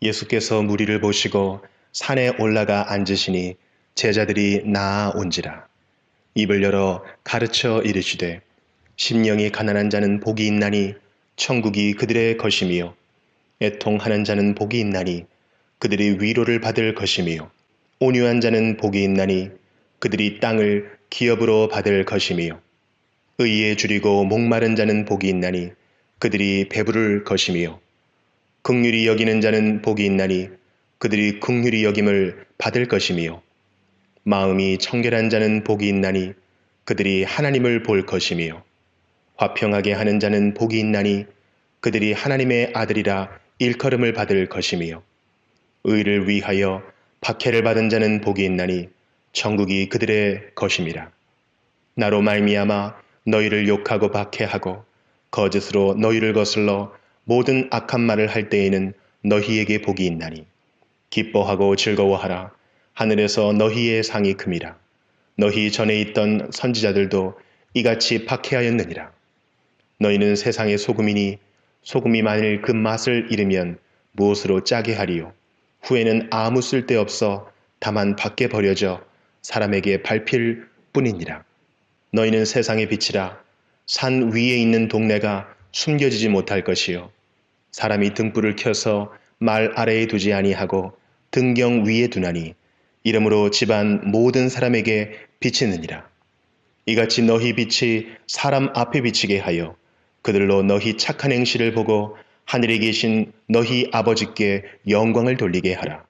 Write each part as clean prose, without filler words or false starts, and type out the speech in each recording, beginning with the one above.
예수께서 무리를 보시고 산에 올라가 앉으시니 제자들이 나아온지라. 입을 열어 가르쳐 이르시되 심령이 가난한 자는 복이 있나니 천국이 그들의 것이며 애통하는 자는 복이 있나니 그들이 위로를 받을 것이며 온유한 자는 복이 있나니 그들이 땅을 기업으로 받을 것이며 의에 줄이고 목마른 자는 복이 있나니 그들이 배부를 것이며 긍휼히 여기는 자는 복이 있나니 그들이 긍휼히 여김을 받을 것이며 마음이 청결한 자는 복이 있나니 그들이 하나님을 볼 것이며 화평하게 하는 자는 복이 있나니 그들이 하나님의 아들이라 일컬음을 받을 것이며 의를 위하여 박해를 받은 자는 복이 있나니 천국이 그들의 것임이라. 나로 말미암아 너희를 욕하고 박해하고 거짓으로 너희를 거슬러 모든 악한 말을 할 때에는 너희에게 복이 있나니 기뻐하고 즐거워하라. 하늘에서 너희의 상이 큼이라. 너희 전에 있던 선지자들도 이같이 박해하였느니라. 너희는 세상의 소금이니 소금이 만일 그 맛을 잃으면 무엇으로 짜게 하리요. 후에는 아무 쓸데없어 다만 밖에 버려져 사람에게 밟힐 뿐이니라. 너희는 세상의 빛이라. 산 위에 있는 동네가 숨겨지지 못할 것이요. 사람이 등불을 켜서 말 아래에 두지 아니하고 등경 위에 두나니 이러므로 집안 모든 사람에게 비치느니라. 이같이 너희 빛이 사람 앞에 비치게 하여 그들로 너희 착한 행실을 보고 하늘에 계신 너희 아버지께 영광을 돌리게 하라.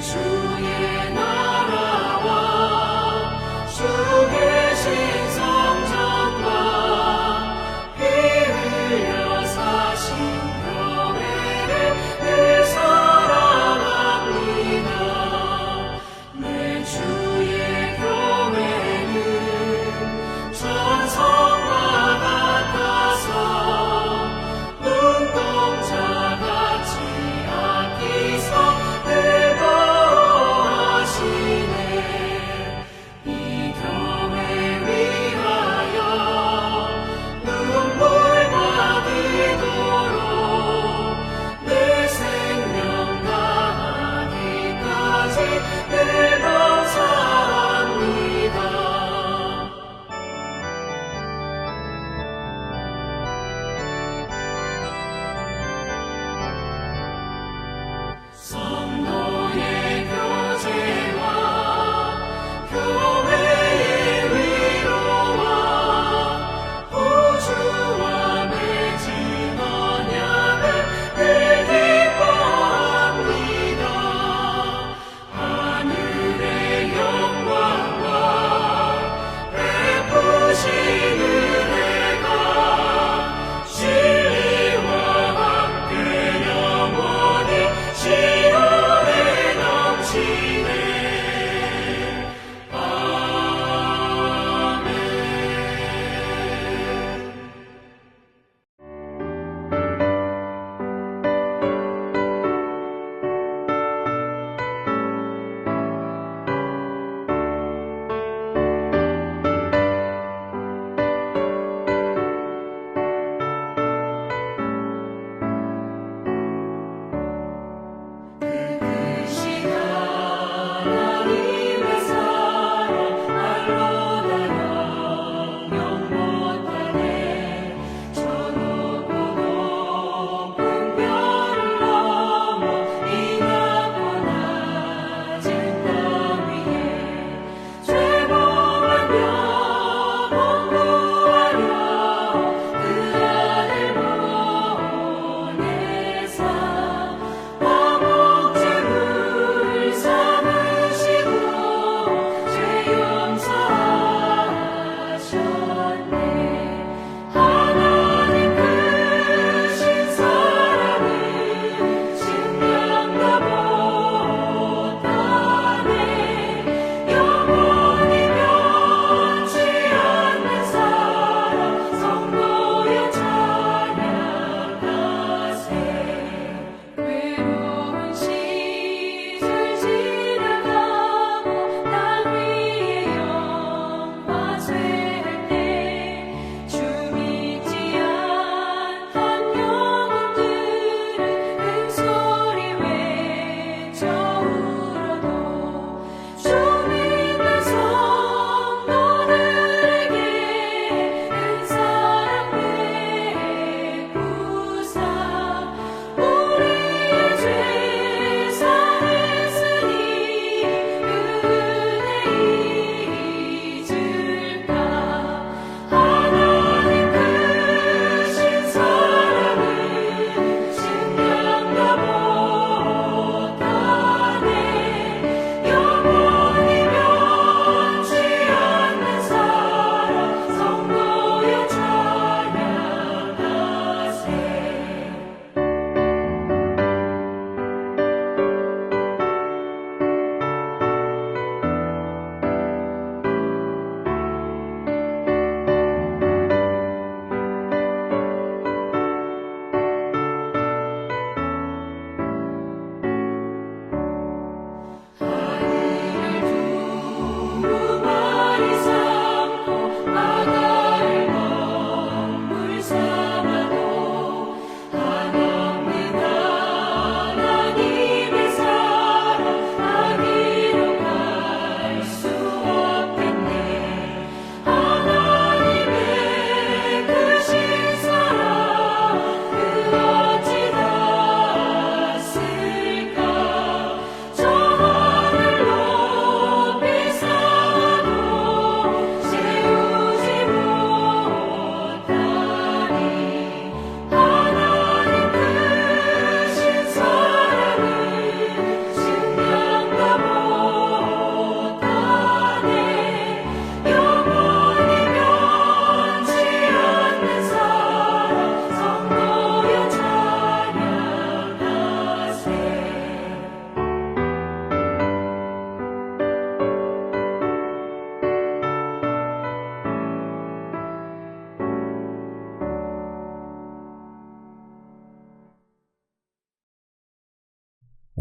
true.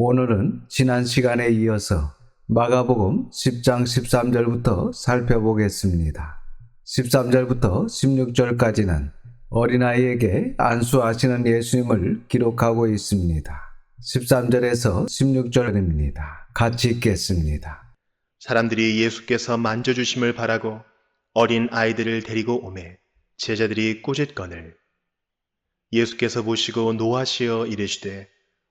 오늘은 지난 시간에 이어서 마가복음 10장 13절부터 살펴보겠습니다. 13절부터 16절까지는 어린아이에게 안수하시는 예수님을 기록하고 있습니다. 13절에서 16절입니다. 같이 읽겠습니다. 사람들이 예수께서 만져주심을 바라고 어린 아이들을 데리고 오매 제자들이 꾸짖거늘 예수께서 보시고 노하시어 이르시되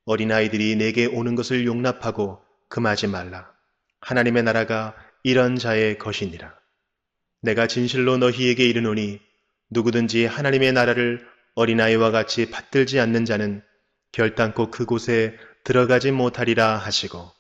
어린아이들이 내게 오는 것을 용납하고 금하지 말라. 하나님의 나라가 이런 자의 것이니라. 내가 진실로 너희에게 이르노니 누구든지 하나님의 나라를 어린아이와 같이 받들지 않는 자는 결단코 그곳에 들어가지 못하리라 하시고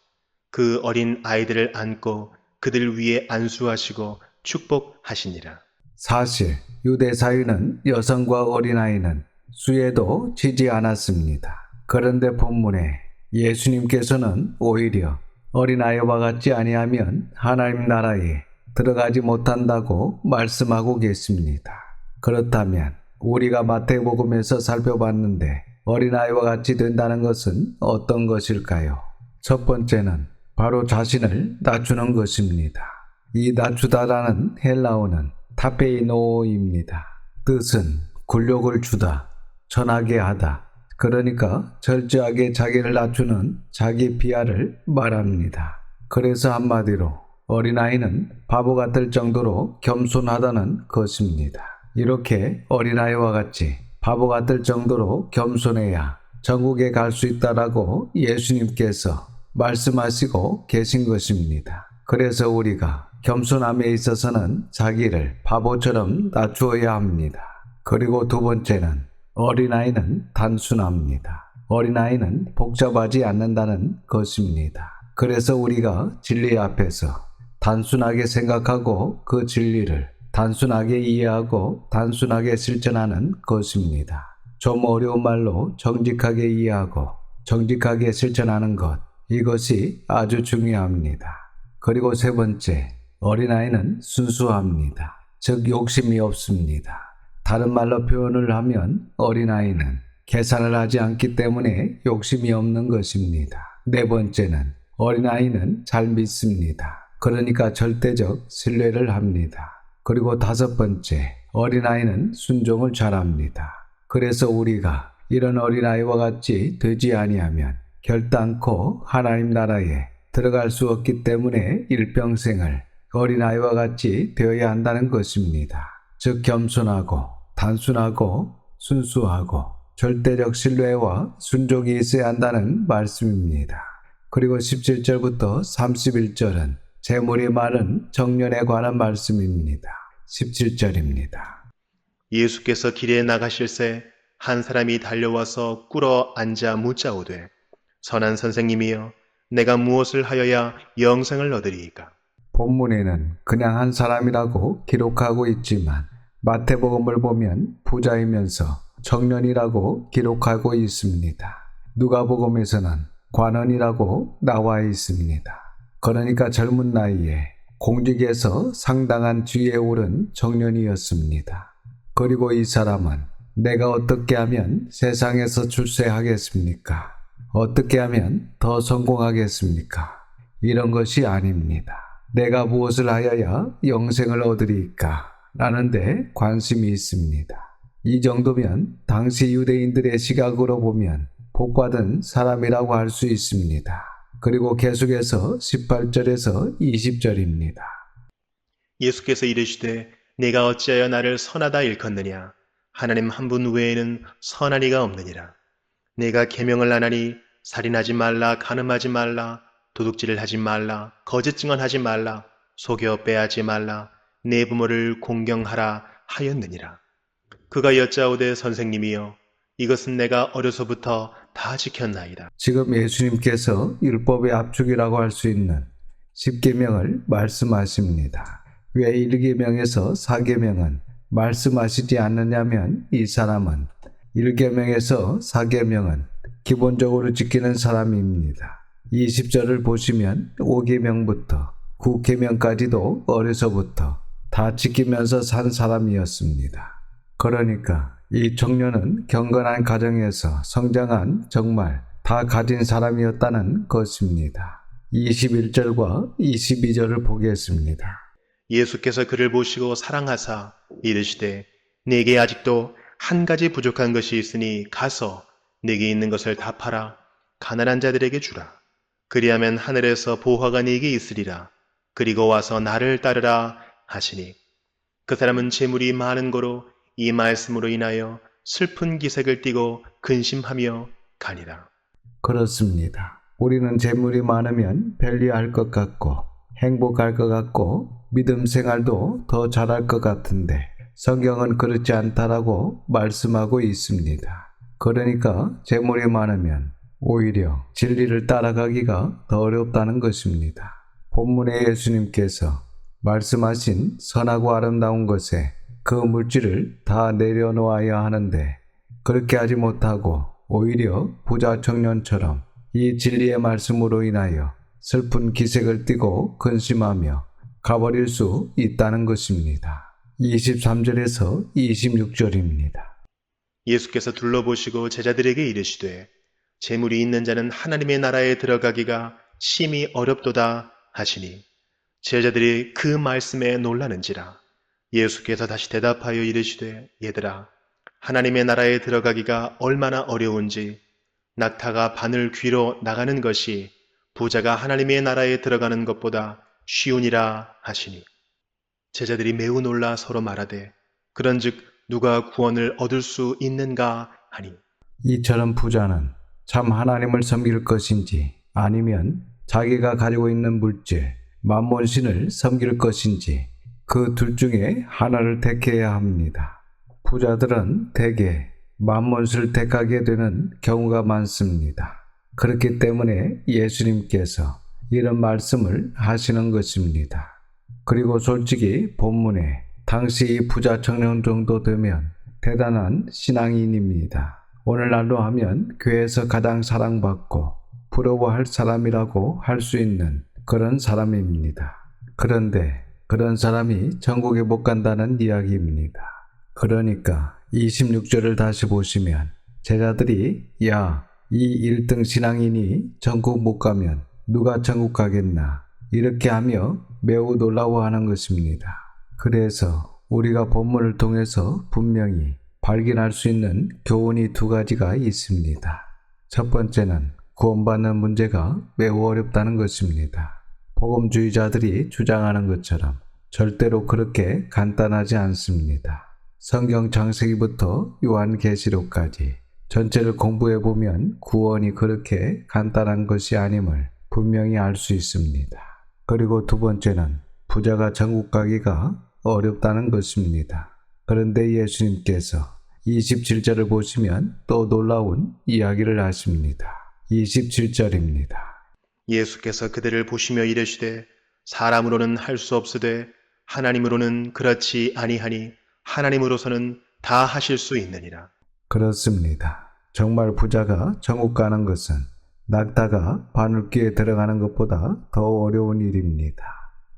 그 어린 아이들을 안고 그들 위에 안수하시고 축복하시니라. 사실 유대 사회는 여성과 어린아이는 수에도 지지 않았습니다. 그런데 본문에 예수님께서는 오히려 어린아이와 같지 아니하면 하나님 나라에 들어가지 못한다고 말씀하고 계십니다. 그렇다면 우리가 마태복음에서 살펴봤는데 어린아이와 같이 된다는 것은 어떤 것일까요? 첫 번째는 바로 자신을 낮추는 것입니다. 이 낮추다라는 헬라어는 타페이노입니다. 뜻은 굴욕을 주다, 전하게 하다. 그러니까 철저하게 자기를 낮추는 자기 비하를 말합니다. 그래서 한마디로 어린아이는 바보 같을 정도로 겸손하다는 것입니다. 이렇게 어린아이와 같이 바보 같을 정도로 겸손해야 천국에 갈 수 있다라고 예수님께서 말씀하시고 계신 것입니다. 그래서 우리가 겸손함에 있어서는 자기를 바보처럼 낮추어야 합니다. 그리고 두 번째는 어린아이는 단순합니다. 어린아이는 복잡하지 않는다는 것입니다. 그래서 우리가 진리 앞에서 단순하게 생각하고 그 진리를 단순하게 이해하고 단순하게 실천하는 것입니다. 좀 어려운 말로 정직하게 이해하고 정직하게 실천하는 것, 이것이 아주 중요합니다. 그리고 세 번째, 어린아이는 순수합니다. 즉 욕심이 없습니다. 다른 말로 표현을 하면 어린아이는 계산을 하지 않기 때문에 욕심이 없는 것입니다. 네 번째는 어린아이는 잘 믿습니다. 그러니까 절대적 신뢰를 합니다. 그리고 다섯 번째, 어린아이는 순종을 잘합니다. 그래서 우리가 이런 어린아이와 같이 되지 아니하면 결단코 하나님 나라에 들어갈 수 없기 때문에 일평생을 어린아이와 같이 되어야 한다는 것입니다. 즉 겸손하고 단순하고 순수하고 절대적 신뢰와 순종이 있어야 한다는 말씀입니다. 그리고 17절부터 31절은 재물이 많은 청년에 관한 말씀입니다. 17절입니다. 예수께서 길에 나가실새 한 사람이 달려와서 꿇어 앉아 묻자오되 선한 선생님이여 내가 무엇을 하여야 영생을 얻으리이까? 본문에는 그냥 한 사람이라고 기록하고 있지만 마태복음을 보면 부자이면서 청년이라고 기록하고 있습니다. 누가복음에서는 관원이라고 나와 있습니다. 그러니까 젊은 나이에 공직에서 상당한 지위에 오른 청년이었습니다. 그리고 이 사람은 내가 어떻게 하면 세상에서 출세하겠습니까? 어떻게 하면 더 성공하겠습니까? 이런 것이 아닙니다. 내가 무엇을 하여야 영생을 얻으리까? 라는 데 관심이 있습니다. 이 정도면 당시 유대인들의 시각으로 보면 복받은 사람이라고 할 수 있습니다. 그리고 계속해서 18절에서 20절입니다. 예수께서 이르시되 내가 어찌하여 나를 선하다 일컫느냐? 하나님 한 분 외에는 선한 이가 없느니라. 내가 계명을 안 하니 살인하지 말라, 간음하지 말라, 도둑질을 하지 말라, 거짓 증언하지 말라, 속여 빼앗지 말라, 내 부모를 공경하라 하였느니라. 그가 여짜오되 선생님이여 이것은 내가 어려서부터 다 지켰나이다. 지금 예수님께서 율법의 압축이라고 할 수 있는 10계명을 말씀하십니다. 왜 1계명에서 4계명은 말씀하시지 않느냐면 이 사람은 1계명에서 4계명은 기본적으로 지키는 사람입니다. 20절을 보시면 5계명부터 9계명까지도 어려서부터 다 지키면서 산 사람이었습니다. 그러니까 이 청년은 경건한 가정에서 성장한 정말 다 가진 사람이었다는 것입니다. 21절과 22절을 보겠습니다. 예수께서 그를 보시고 사랑하사 이르시되 네게 아직도 한 가지 부족한 것이 있으니 가서 네게 있는 것을 다 팔아 가난한 자들에게 주라. 그리하면 하늘에서 보화가 네게 있으리라. 그리고 와서 나를 따르라 하시니 그 사람은 재물이 많은 거로 이 말씀으로 인하여 슬픈 기색을 띠고 근심하며 가니라. 그렇습니다. 우리는 재물이 많으면 편리할 것 같고 행복할 것 같고 믿음 생활도 더 잘할 것 같은데 성경은 그렇지 않다라고 말씀하고 있습니다. 그러니까 재물이 많으면 오히려 진리를 따라가기가 더 어렵다는 것입니다. 본문에 예수님께서 말씀하신 선하고 아름다운 것에 그 물질을 다 내려놓아야 하는데 그렇게 하지 못하고 오히려 부자 청년처럼 이 진리의 말씀으로 인하여 슬픈 기색을 띠고 근심하며 가버릴 수 있다는 것입니다. 23절에서 26절입니다. 예수께서 둘러보시고 제자들에게 이르시되 재물이 있는 자는 하나님의 나라에 들어가기가 심히 어렵도다 하시니 제자들이 그 말씀에 놀라는지라. 예수께서 다시 대답하여 이르시되 얘들아 하나님의 나라에 들어가기가 얼마나 어려운지 낙타가 바늘 귀로 나가는 것이 부자가 하나님의 나라에 들어가는 것보다 쉬우니라 하시니 제자들이 매우 놀라 서로 말하되 그런즉 누가 구원을 얻을 수 있는가 하니 이처럼 부자는 참 하나님을 섬길 것인지 아니면 자기가 가지고 있는 물질, 만몬신을 섬길 것인지 그 둘 중에 하나를 택해야 합니다. 부자들은 대개 만몬스를 택하게 되는 경우가 많습니다. 그렇기 때문에 예수님께서 이런 말씀을 하시는 것입니다. 그리고 솔직히 본문에 당시 이 부자 청년 정도 되면 대단한 신앙인입니다. 오늘날로 하면 교회에서 가장 사랑받고 부러워할 사람이라고 할 수 있는 그런 사람입니다. 그런데 그런 사람이 천국에 못 간다는 이야기입니다. 그러니까 26절을 다시 보시면 제자들이 야, 이 1등 신앙인이 천국 못 가면 누가 천국 가겠나 이렇게 하며 매우 놀라워하는 것입니다. 그래서 우리가 본문을 통해서 분명히 발견할 수 있는 교훈이 두 가지가 있습니다. 첫 번째는 구원받는 문제가 매우 어렵다는 것입니다. 복음주의자들이 주장하는 것처럼 절대로 그렇게 간단하지 않습니다. 성경 창세기부터 요한계시록까지 전체를 공부해 보면 구원이 그렇게 간단한 것이 아님을 분명히 알 수 있습니다. 그리고 두 번째는 부자가 천국 가기가 어렵다는 것입니다. 그런데 예수님께서 27절을 보시면 또 놀라운 이야기를 하십니다. 27절입니다. 예수께서 그들을 보시며 이르시되 사람으로는 할 수 없으되 하나님으로는 그렇지 아니하니 하나님으로서는 다 하실 수 있느니라. 그렇습니다. 정말 부자가 천국 가는 것은 낙타가 바늘귀에 들어가는 것보다 더 어려운 일입니다.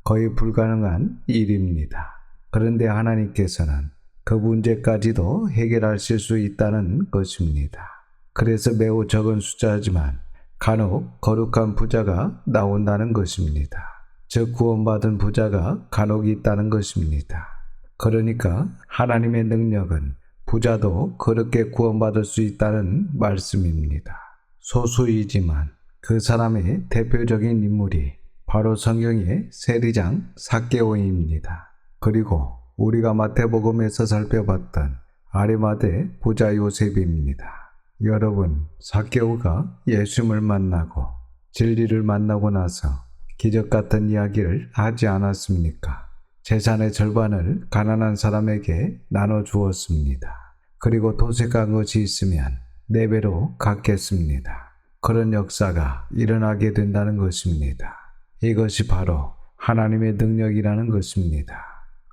거의 불가능한 일입니다. 그런데 하나님께서는 그 문제까지도 해결하실 수 있다는 것입니다. 그래서 매우 적은 숫자지만 간혹 거룩한 부자가 나온다는 것입니다. 즉 구원받은 부자가 간혹 있다는 것입니다. 그러니까 하나님의 능력은 부자도 그렇게 구원받을 수 있다는 말씀입니다. 소수이지만 그 사람의 대표적인 인물이 바로 성경의 세리장 삭개오입니다. 그리고 우리가 마태복음에서 살펴봤던 아리마대 부자 요셉입니다. 여러분, 삭개오가 예수님을 만나고 진리를 만나고 나서 기적 같은 이야기를 하지 않았습니까? 재산의 절반을 가난한 사람에게 나눠 주었습니다. 그리고 도색한 것이 있으면 4배로 갚겠습니다. 그런 역사가 일어나게 된다는 것입니다. 이것이 바로 하나님의 능력이라는 것입니다.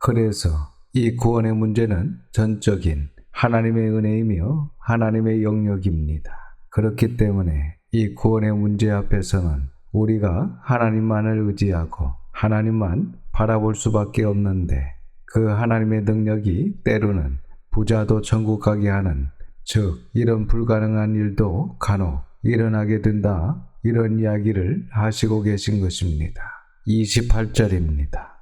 그래서 이 구원의 문제는 전적인 하나님의 은혜이며 하나님의 영역입니다. 그렇기 때문에 이 구원의 문제 앞에서는 우리가 하나님만을 의지하고 하나님만 바라볼 수밖에 없는데 그 하나님의 능력이 때로는 부자도 천국 가게 하는 즉 이런 불가능한 일도 간혹 일어나게 된다. 이런 이야기를 하시고 계신 것입니다. 28절입니다.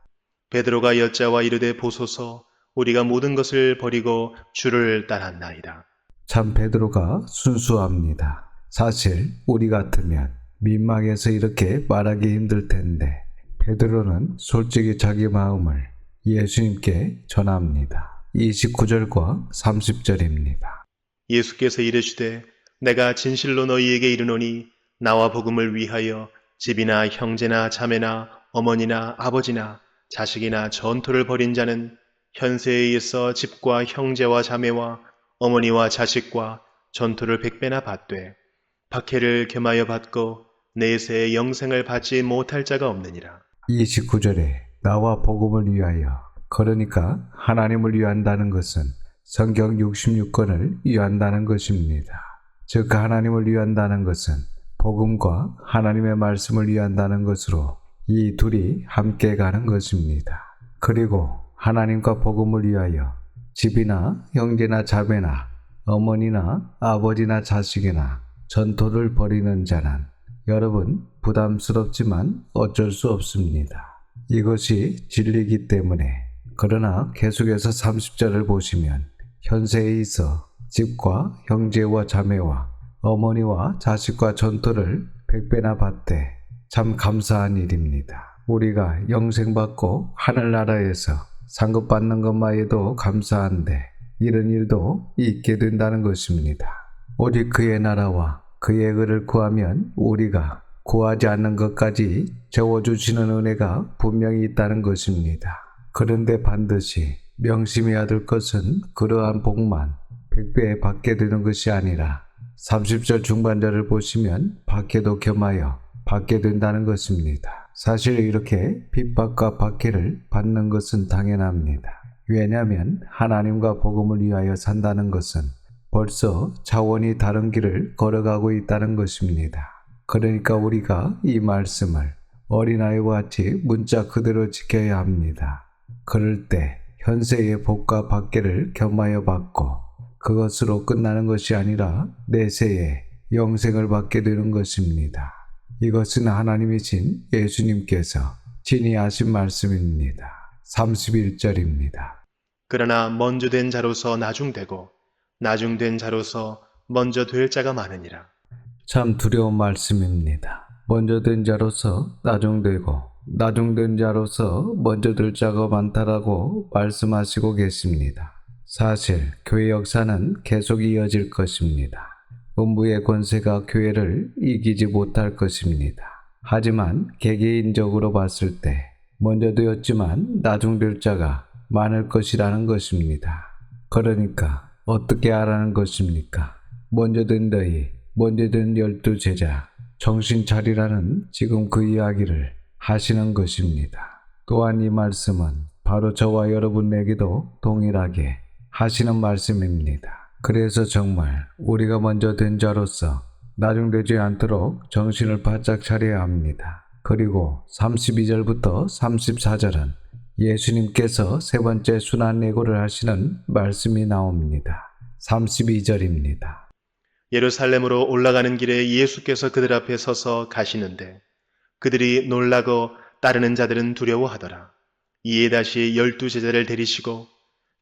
베드로가 여짜와 이르되 보소서 우리가 모든 것을 버리고 주를 따랐나이다. 참 베드로가 순수합니다. 사실 우리 같으면 민망해서 이렇게 말하기 힘들 텐데 베드로는 솔직히 자기 마음을 예수님께 전합니다. 29절과 30절입니다. 예수께서 이르시되 내가 진실로 너희에게 이르노니 나와 복음을 위하여 집이나 형제나 자매나 어머니나 아버지나 자식이나 전토를 벌인 자는 현세에 의해서 집과 형제와 자매와 어머니와 자식과 전토를 100배나 받되 박해를 겸하여 받고 내세에 영생을 받지 못할 자가 없느니라. 29절에 나와 복음을 위하여, 그러니까 하나님을 위한다는 것은 성경 66권을 위한다는 것입니다. 즉 하나님을 위한다는 것은 복음과 하나님의 말씀을 위한다는 것으로 이 둘이 함께 가는 것입니다. 그리고 하나님과 복음을 위하여 집이나 형제나 자매나 어머니나 아버지나 자식이나 전토를 벌이는 자는 여러분 부담스럽지만 어쩔 수 없습니다. 이것이 진리이기 때문에. 그러나 계속해서 30절을 보시면 현세에 있어 집과 형제와 자매와 어머니와 자식과 전토를 100배나 받되 참 감사한 일입니다. 우리가 영생받고 하늘나라에서 상급받는 것만 해도 감사한데 이런 일도 있게 된다는 것입니다. 오직 그의 나라와 그의 의를 구하면 우리가 구하지 않는 것까지 채워주시는 은혜가 분명히 있다는 것입니다. 그런데 반드시 명심해야 될 것은 그러한 복만 100배 받게 되는 것이 아니라 30절 중반절을 보시면 박해도 겸하여 받게 된다는 것입니다. 사실 이렇게 핍박과 박해를 받는 것은 당연합니다. 왜냐하면 하나님과 복음을 위하여 산다는 것은 벌써 차원이 다른 길을 걸어가고 있다는 것입니다. 그러니까 우리가 이 말씀을 어린아이와 같이 문자 그대로 지켜야 합니다. 그럴 때 현세의 복과 박해를 겸하여 받고 그것으로 끝나는 것이 아니라 내세에 영생을 받게 되는 것입니다. 이것은 하나님이신 예수님께서 친히 하신 말씀입니다. 31절입니다. 그러나 먼저 된 자로서 나중되고 나중된 자로서 먼저 될 자가 많으니라. 참 두려운 말씀입니다. 먼저 된 자로서 나중되고 나중된 자로서 먼저 될 자가 많다라고 말씀하시고 계십니다. 사실 교회 역사는 계속 이어질 것입니다. 음부의 권세가 교회를 이기지 못할 것입니다. 하지만 개개인적으로 봤을 때 먼저 되었지만 나중될 자가 많을 것이라는 것입니다. 그러니까 어떻게 하라는 것입니까? 먼저 된 너희, 먼저 된 12제자, 정신 차리라는 지금 그 이야기를 하시는 것입니다. 또한 이 말씀은 바로 저와 여러분에게도 동일하게 하시는 말씀입니다. 그래서 정말 우리가 먼저 된 자로서 나중되지 않도록 정신을 바짝 차려야 합니다. 그리고 32절부터 34절은 예수님께서 세 번째 순환예고를 하시는 말씀이 나옵니다. 32절입니다. 예루살렘으로 올라가는 길에 예수께서 그들 앞에 서서 가시는데 그들이 놀라고 따르는 자들은 두려워하더라. 이에 다시 12제자를 데리시고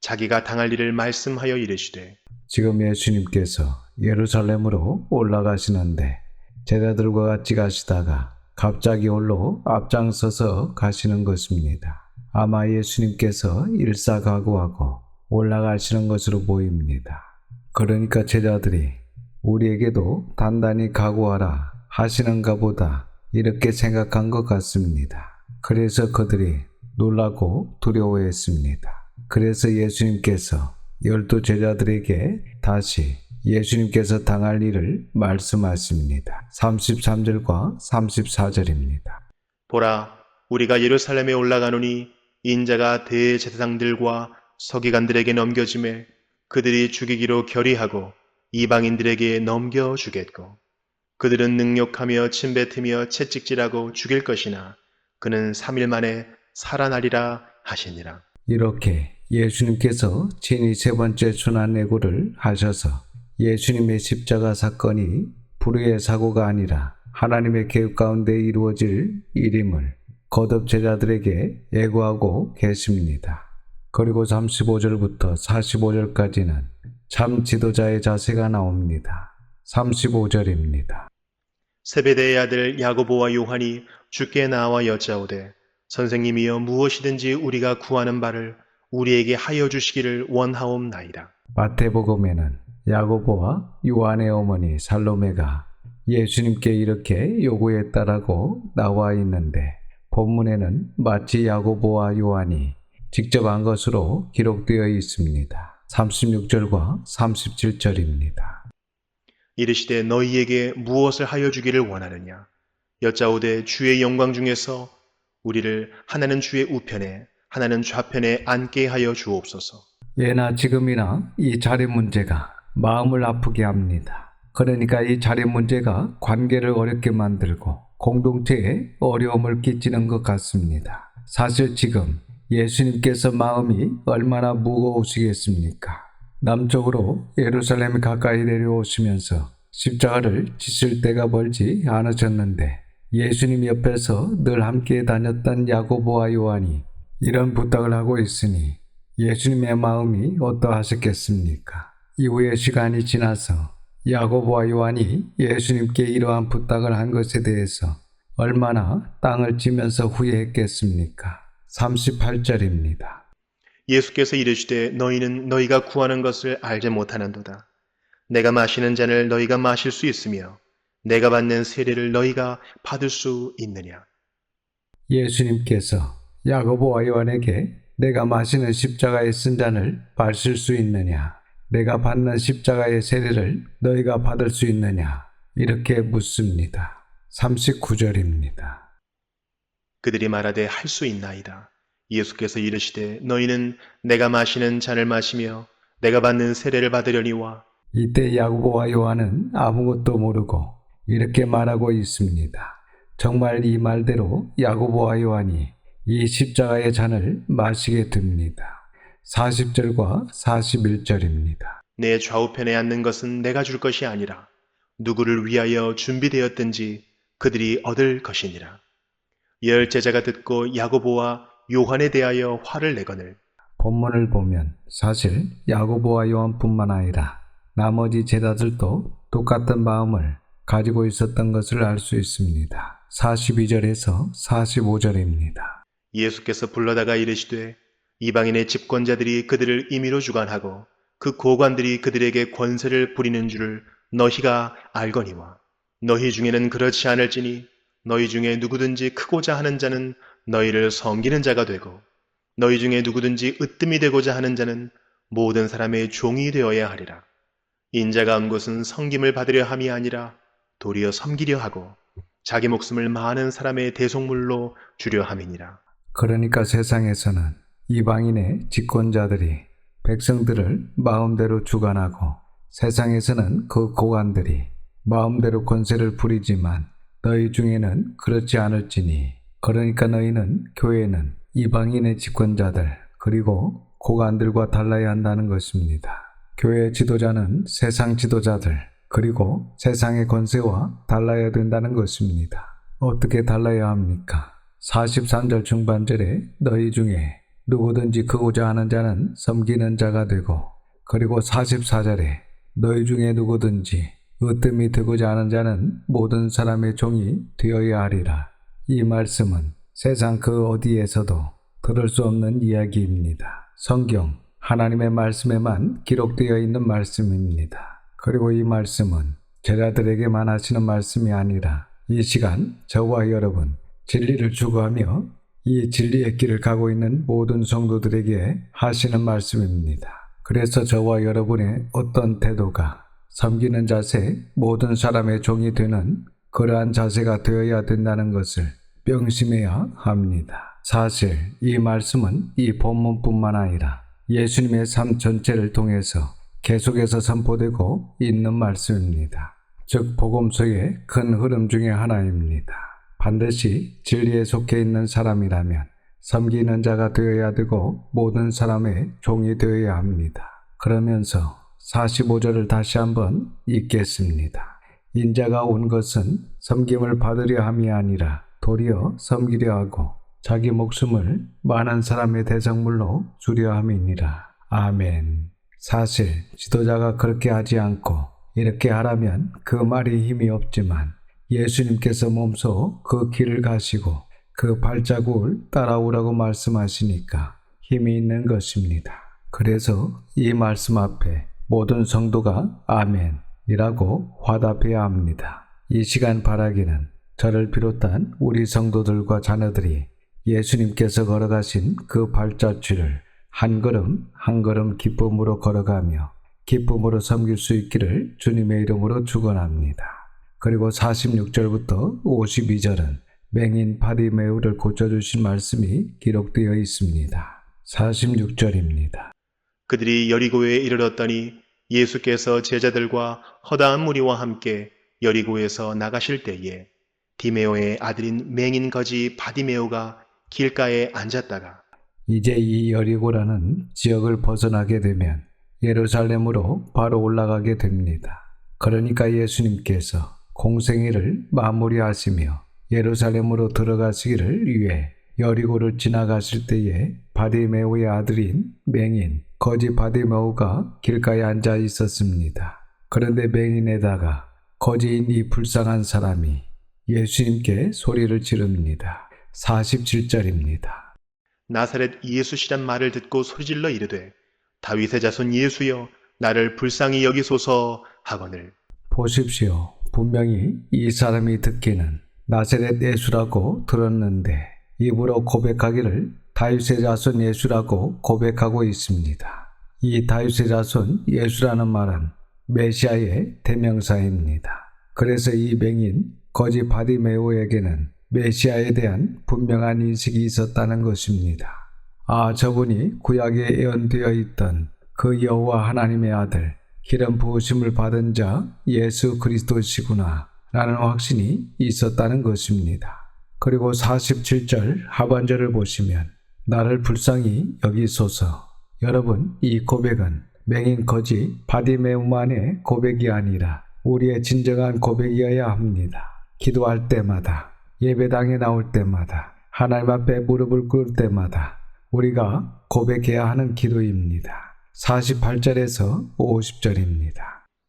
자기가 당할 일을 말씀하여 이르시되 지금 예수님께서 예루살렘으로 올라가시는데 제자들과 같이 가시다가 갑자기 홀로 앞장서서 가시는 것입니다. 아마 예수님께서 일사각오하고 올라가시는 것으로 보입니다. 그러니까 제자들이 우리에게도 단단히 각오하라 하시는가 보다 이렇게 생각한 것 같습니다. 그래서 그들이 놀라고 두려워했습니다. 그래서 예수님께서 12제자들에게 다시 예수님께서 당할 일을 말씀하십니다. 33절과 34절입니다. 보라, 우리가 예루살렘에 올라가노니 인자가 대제사장들과 서기관들에게 넘겨짐에 그들이 죽이기로 결의하고 이방인들에게 넘겨주겠고 그들은 능욕하며 침뱉으며 채찍질하고 죽일 것이나 그는 3일 만에 살아나리라 하시니라. 이렇게 예수님께서 친히 세 번째 순환예고를 하셔서 예수님의 십자가 사건이 불의의 사고가 아니라 하나님의 계획 가운데 이루어질 일임을 거듭 제자들에게 예고하고 계십니다. 그리고 35절부터 45절까지는 참 지도자의 자세가 나옵니다. 35절입니다. 세베대의 아들 야고보와 요한이 주께 나와 여짜오되 선생님이여 무엇이든지 우리가 구하는 바를 우리에게 하여 주시기를 원하옵나이다. 마태복음에는 야고보와 요한의 어머니 살로메가 예수님께 이렇게 요구했다라고 나와 있는데 본문에는 마치 야고보와 요한이 직접 한 것으로 기록되어 있습니다. 36절과 37절입니다. 이르시되 너희에게 무엇을 하여 주기를 원하느냐? 여짜오되 주의 영광 중에서 우리를 하나는 주의 우편에 하나는 좌편에 앉게 하여 주옵소서. 예나 지금이나 이 자리 문제가 마음을 아프게 합니다. 그러니까 이 자리 문제가 관계를 어렵게 만들고 공동체에 어려움을 끼치는 것 같습니다. 사실 지금 예수님께서 마음이 얼마나 무거우시겠습니까? 남쪽으로 예루살렘 가까이 내려오시면서 십자가를 지실 때가 멀지 않으셨는데 예수님 옆에서 늘 함께 다녔던 야고보와 요한이 이런 부탁을 하고 있으니 예수님의 마음이 어떠하셨겠습니까? 이후에 시간이 지나서 야고보와 요한이 예수님께 이러한 부탁을 한 것에 대해서 얼마나 땅을 치면서 후회했겠습니까? 38절입니다. 예수께서 이르시되 너희는 너희가 구하는 것을 알지 못하는도다. 내가 마시는 잔을 너희가 마실 수 있으며 내가 받는 세례를 너희가 받을 수 있느냐? 예수님께서 야고보와 요한에게 내가 마시는 십자가의 쓴 잔을 마실 수 있느냐? 내가 받는 십자가의 세례를 너희가 받을 수 있느냐? 이렇게 묻습니다. 39절입니다. 그들이 말하되 할 수 있나이다. 예수께서 이르시되 너희는 내가 마시는 잔을 마시며 내가 받는 세례를 받으려니와. 이때 야고보와 요한은 아무것도 모르고 이렇게 말하고 있습니다. 정말 이 말대로 야고보와 요한이 이 십자가의 잔을 마시게 됩니다. 40절과 41절입니다. 내 좌우편에 앉는 것은 내가 줄 것이 아니라 누구를 위하여 준비되었든지 그들이 얻을 것이니라. 열 제자가 듣고 야고보와 요한에 대하여 화를 내거늘. 본문을 보면 사실 야고보와 요한뿐만 아니라 나머지 제자들도 똑같은 마음을 가지고 있었던 것을 알 수 있습니다. 42절에서 45절입니다. 예수께서 불러다가 이르시되 이방인의 집권자들이 그들을 임의로 주관하고 그 고관들이 그들에게 권세를 부리는 줄을 너희가 알거니와. 너희 중에는 그렇지 않을지니 너희 중에 누구든지 크고자 하는 자는 너희를 섬기는 자가 되고 너희 중에 누구든지 으뜸이 되고자 하는 자는 모든 사람의 종이 되어야 하리라. 인자가 온 것은 섬김을 받으려 함이 아니라 도리어 섬기려 하고 자기 목숨을 많은 사람의 대속물로 주려 함이니라. 그러니까 세상에서는 이방인의 집권자들이 백성들을 마음대로 주관하고 세상에서는 그 고관들이 마음대로 권세를 부리지만 너희 중에는 그렇지 않을지니 그러니까 너희는 교회는 이방인의 집권자들 그리고 고관들과 달라야 한다는 것입니다. 교회 지도자는 세상 지도자들 그리고 세상의 권세와 달라야 된다는 것입니다. 어떻게 달라야 합니까? 43절 중반절에 너희 중에 누구든지 크고자 하는 자는 섬기는 자가 되고 그리고 44절에 너희 중에 누구든지 으뜸이 되고자 하는 자는 모든 사람의 종이 되어야 하리라. 이 말씀은 세상 그 어디에서도 들을 수 없는 이야기입니다. 성경 하나님의 말씀에만 기록되어 있는 말씀입니다. 그리고 이 말씀은 제자들에게만 하시는 말씀이 아니라 이 시간 저와 여러분 진리를 추구하며 이 진리의 길을 가고 있는 모든 성도들에게 하시는 말씀입니다. 그래서 저와 여러분의 어떤 태도가 섬기는 자세, 모든 사람의 종이 되는 그러한 자세가 되어야 된다는 것을 명심해야 합니다. 사실 이 말씀은 이 본문뿐만 아니라 예수님의 삶 전체를 통해서 계속해서 선포되고 있는 말씀입니다. 즉 복음서의 큰 흐름 중에 하나입니다. 반드시 진리에 속해 있는 사람이라면 섬기는 자가 되어야 되고 모든 사람의 종이 되어야 합니다. 그러면서 45절을 다시 한번 읽겠습니다. 인자가 온 것은 섬김을 받으려 함이 아니라 도리어 섬기려 하고 자기 목숨을 많은 사람의 대성물로 주려 함이니라. 아멘. 사실 지도자가 그렇게 하지 않고 이렇게 하라면 그 말이 힘이 없지만 예수님께서 몸소 그 길을 가시고 그 발자국을 따라오라고 말씀하시니까 힘이 있는 것입니다. 그래서 이 말씀 앞에 모든 성도가 아멘이라고 화답해야 합니다. 이 시간 바라기는 저를 비롯한 우리 성도들과 자녀들이 예수님께서 걸어가신 그 발자취를 한 걸음 한 걸음 기쁨으로 걸어가며 기쁨으로 섬길 수 있기를 주님의 이름으로 축원합니다. 그리고 46절부터 52절은 맹인 바디메오를 고쳐주신 말씀이 기록되어 있습니다. 46절입니다. 그들이 여리고에 이르렀더니 예수께서 제자들과 허다한 무리와 함께 여리고에서 나가실 때에 디메오의 아들인 맹인 거지 바디메오가 길가에 앉았다가 이제 이 여리고라는 지역을 벗어나게 되면 예루살렘으로 바로 올라가게 됩니다. 그러니까 예수님께서 공생애를 마무리하시며 예루살렘으로 들어가시기를 위해 여리고를 지나가실 때에 바디메오의 아들인 맹인 거지 바디메오가 길가에 앉아 있었습니다. 그런데 맹인에다가 거지인 이 불쌍한 사람이 예수님께 소리를 지릅니다. 47절입니다. 나사렛 예수시란 말을 듣고 소리질러 이르되 다윗의 자손 예수여 나를 불쌍히 여기소서 하거늘. 보십시오. 분명히 이 사람이 듣기는 나사렛 예수라고 들었는데 입으로 고백하기를 다윗의 자손 예수라고 고백하고 있습니다. 이 다윗의 자손 예수라는 말은 메시아의 대명사입니다. 그래서 이 맹인 거지 바디메오에게는 메시아에 대한 분명한 인식이 있었다는 것입니다. 아, 저분이 구약에 예언되어 있던 그 여호와 하나님의 아들 기름 부으심을 받은 자 예수 그리스도시구나 라는 확신이 있었다는 것입니다. 그리고 47절 하반절을 보시면 나를 불쌍히 여기소서. 여러분, 이 고백은 맹인 거지 바디메오만의 고백이 아니라 우리의 진정한 고백이어야 합니다. 기도할 때마다, 예배당에 나올 때마다, 하나님 앞에 무릎을 꿇을 때마다 우리가 고백해야 하는 기도입니다. 48절에서 50절입니다.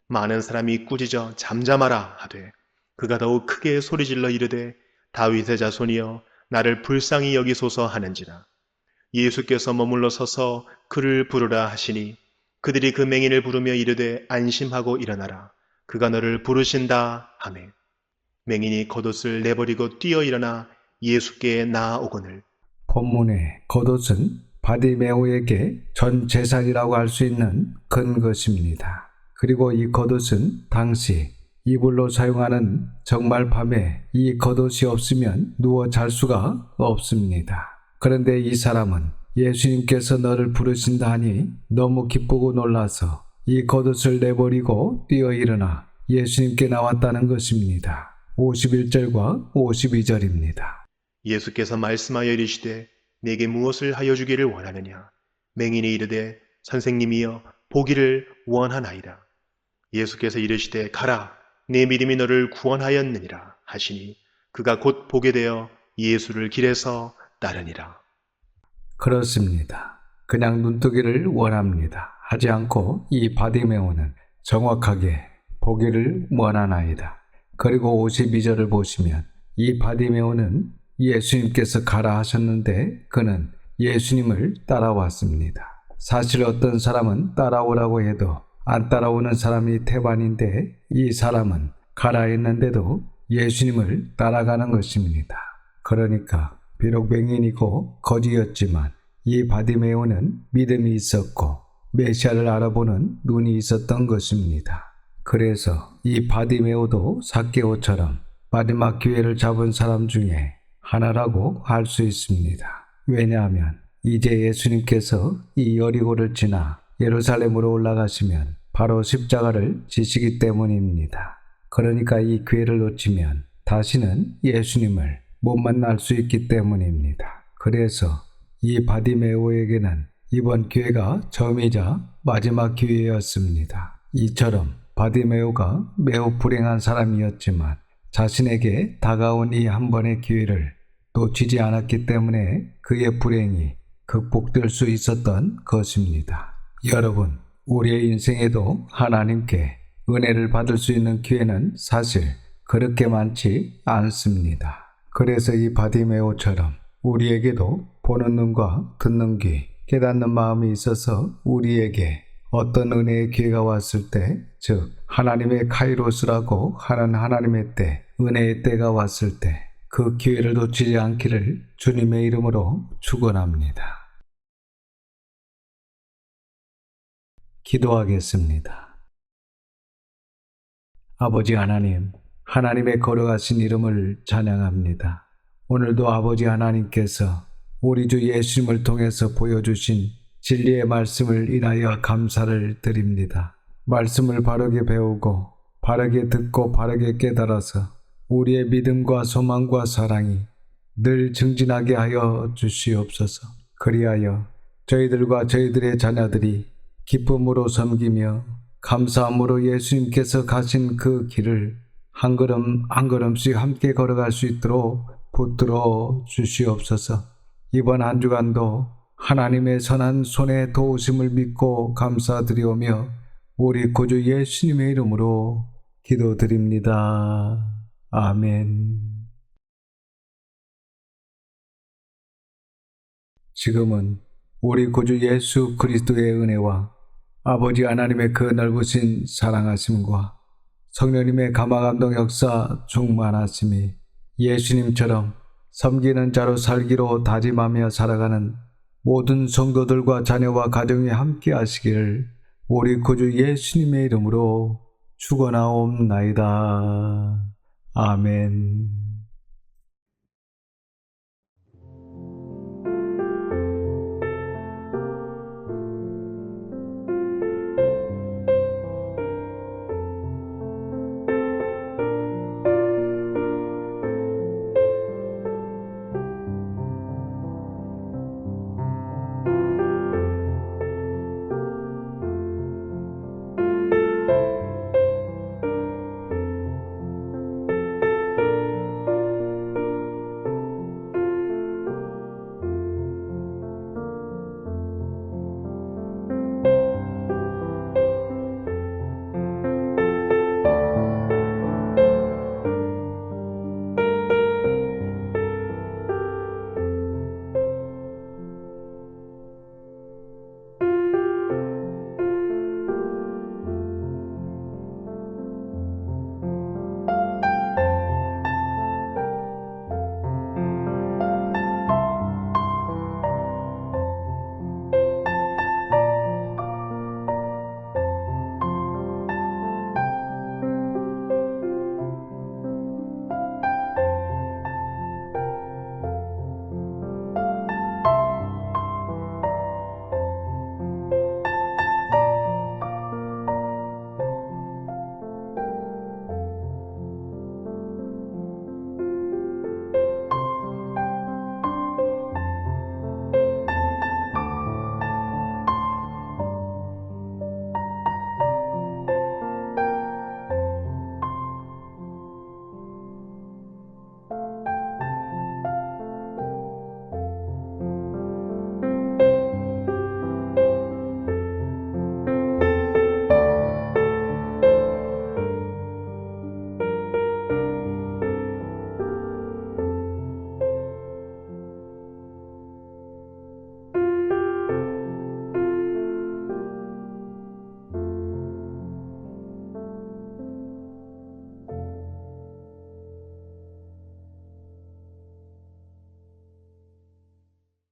많은 사람이 꾸짖어 잠잠하라 하되 그가 더욱 크게 소리질러 이르되 다윗의 자손이여 나를 불쌍히 여기소서 하는지라. 예수께서 머물러 서서 그를 부르라 하시니 그들이 그 맹인을 부르며 이르되 안심하고 일어나라. 그가 너를 부르신다 하매 맹인이 겉옷을 내버리고 뛰어 일어나 예수께 나아오거늘. 본문의 겉옷은 바디메오에게 전 재산이라고 할 수 있는 근것입니다. 그리고 이 겉옷은 당시 이불로 사용하는 정말 밤에 이 겉옷이 없으면 누워 잘 수가 없습니다. 그런데 이 사람은 예수님께서 너를 부르신다 하니 너무 기쁘고 놀라서 이 겉옷을 내버리고 뛰어 일어나 예수님께 나왔다는 것입니다. 51절과 52절입니다. 예수께서 말씀하여 이르시되 내게 무엇을 하여 주기를 원하느냐. 맹인이 이르되 선생님이여 보기를 원하나이다. 예수께서 이르시되 가라 내 믿음이 너를 구원하였느니라 하시니 그가 곧 보게 되어 예수를 길에서 따르니라. 그렇습니다. 그냥 눈뜨기를 원합니다. 하지 않고 이 바디메오는 정확하게 보기를 원하나이다. 그리고 52절을 보시면 이 바디메오는 예수님께서 가라 하셨는데 그는 예수님을 따라왔습니다. 사실 어떤 사람은 따라오라고 해도 안 따라오는 사람이 태반인데 이 사람은 가라 했는데도 예수님을 따라가는 것입니다. 그러니까 비록 맹인이고 거지였지만 이 바디메오는 믿음이 있었고 메시아를 알아보는 눈이 있었던 것입니다. 그래서 이 바디메오도 삭개오처럼 마지막 기회를 잡은 사람 중에 하나라고 할 수 있습니다. 왜냐하면 이제 예수님께서 이 여리고를 지나 예루살렘으로 올라가시면 바로 십자가를 지시기 때문입니다. 그러니까 이 기회를 놓치면 다시는 예수님을 못 만날 수 있기 때문입니다. 그래서 이 바디메오에게는 이번 기회가 처음이자 마지막 기회였습니다. 이처럼 바디메오가 매우 불행한 사람이었지만 자신에게 다가온 이 한 번의 기회를 놓치지 않았기 때문에 그의 불행이 극복될 수 있었던 것입니다. 여러분, 우리의 인생에도 하나님께 은혜를 받을 수 있는 기회는 사실 그렇게 많지 않습니다. 그래서 이 바디메오처럼 우리에게도 보는 눈과 듣는 귀, 깨닫는 마음이 있어서 우리에게 어떤 은혜의 기회가 왔을 때, 즉 하나님의 카이로스라고 하는 하나님의 때, 은혜의 때가 왔을 때 그 기회를 놓치지 않기를 주님의 이름으로 축원합니다. 기도하겠습니다. 아버지 하나님, 하나님의 거룩하신 이름을 찬양합니다. 오늘도 아버지 하나님께서 우리 주 예수님을 통해서 보여주신 진리의 말씀을 인하여 감사를 드립니다. 말씀을 바르게 배우고 바르게 듣고 바르게 깨달아서 우리의 믿음과 소망과 사랑이 늘 증진하게 하여 주시옵소서. 그리하여 저희들과 저희들의 자녀들이 기쁨으로 섬기며 감사함으로 예수님께서 가신 그 길을 한 걸음 한 걸음씩 함께 걸어갈 수 있도록 붙들어 주시옵소서. 이번 한 주간도 하나님의 선한 손의 도우심을 믿고 감사드리오며 우리 구주 예수님의 이름으로 기도드립니다. 아멘. 지금은 우리 구주 예수 그리스도의 은혜와 아버지 하나님의 그 넓으신 사랑하심과 성령님의 감화감동 역사 충만하심이 예수님처럼 섬기는 자로 살기로 다짐하며 살아가는 모든 성도들과 자녀와 가정이 함께 하시기를 우리 구주 예수님의 이름으로 축원하옵나이다. 아멘.